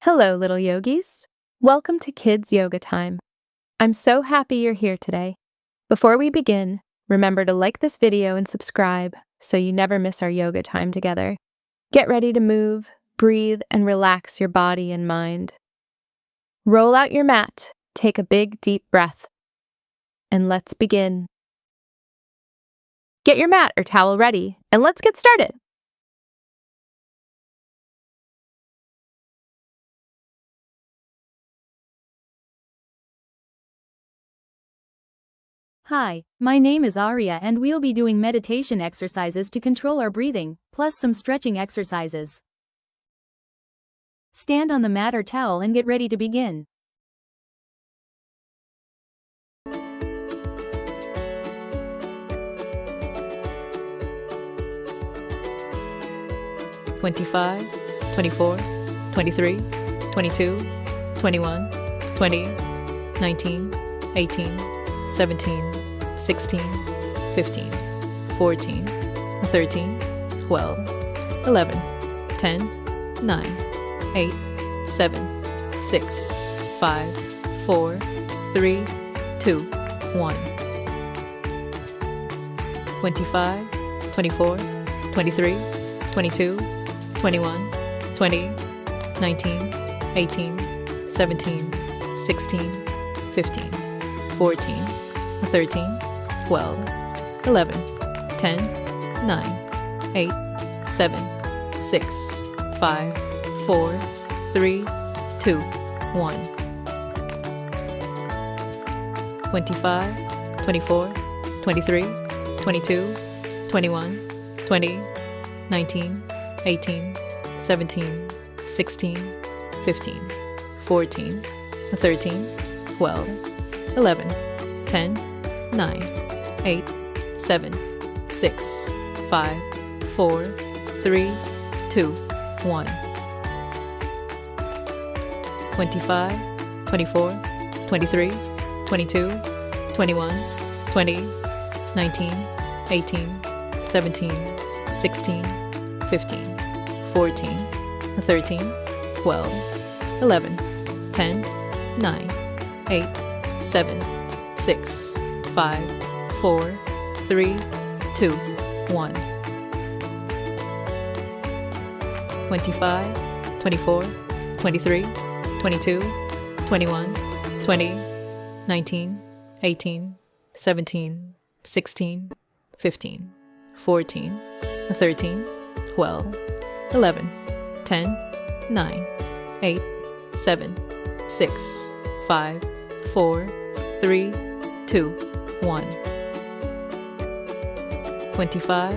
Hello, little yogis. Welcome to Kids Yoga Time. I'm so happy you're here today. Before we begin, remember to like this video and subscribe so you never miss our yoga time together. Get ready to move, breathe, and relax your body and mind. Roll out your mat, take a big, deep breath, and let's begin. Get your mat or towel ready, and let's get started. Hi, my name is Arya and we'll be doing meditation exercises to control our breathing, plus some stretching exercises. Stand on the mat or towel and get ready to begin. "25, 24, 23, 22, 21, 20, 19, 18, 17, 16, 15, 14, 13, 12, 11, 10, 9, 8, 7, 6, 5, 4, 3, 2, 1. 25, 24, 23, 22, 21, 20, 19, 18, 17, 16, 15, 14, 13, 12, 11, 10, 9, 8, 7, 6, 5, 4, 3, 2, 1. 25, 24, 23, 22, 21, 20, 19, 18, 17, 16, 15, 14, 13, 12, 11, 10, 9, 8, 7, 6, 5, 4, 3, 2, 1. 25, 24, 23, 22, 21, 20, 19, 18, 17, 16, 15, 14, 13, 12, 11, 10, 9, 8, 7, 6, 5, 4, 3, 2, 1. 25, 24, 23, 22, 21, 20, 19, 18, 17, 16, 15, 14, 13, 12, 11, 10, 9, 8, 7, 6, 5, 4, 3, 2, 1. 25,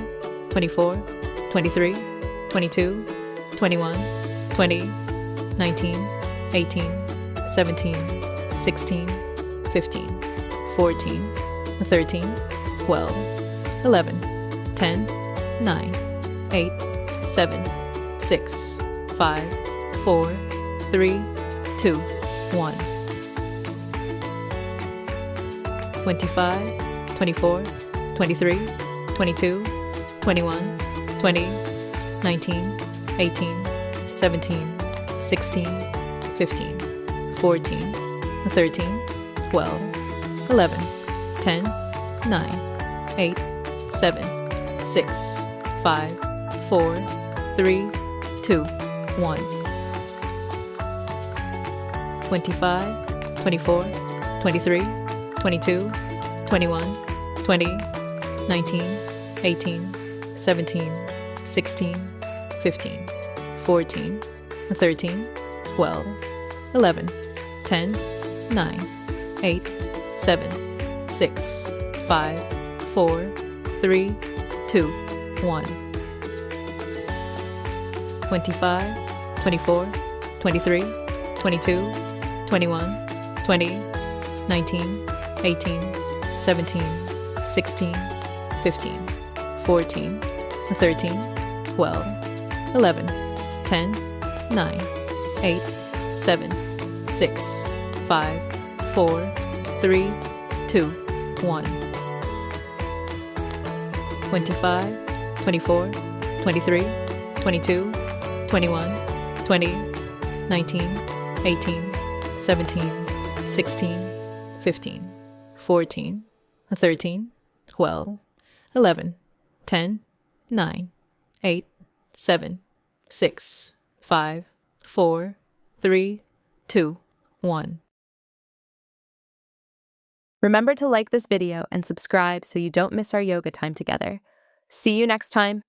24, 23, 22, 21, 20, 19, 18, 17, 16, 15, 14, 13, 12, 11, 10, 9, 8, 7, 6, 5, 4, 3, 2, 1. 25, 24, 23, 22, 21, 20, 19, 18, 17, 16, 15, 14, 13, 12, 11, 10, 9, 8, 7, 6, 5, 4, 3, 2, 1. 25, 24, 23, 22, 21, 20, 19, 18, 17, 16, 15, 14, 13, 12, 11, 10, 9, 8, 7, 6, 5, 4, 3, 2, 1. 25, 24, 23, 22, 21, 20, 19, 18, 17, 16, 15, 14, 13, 12, 11, 10, 9, 8, 7, 6, 5, 4, 3, 2, 1. 25, 24, 23, 22, 21, 20, 19, 18, 17, 16, 15, 14, 13, 12, 11, 10, 9, 8, 7, 6, 5, 4, 3, 2, 1. Remember to like this video and subscribe so you don't miss our yoga time together. See you next time.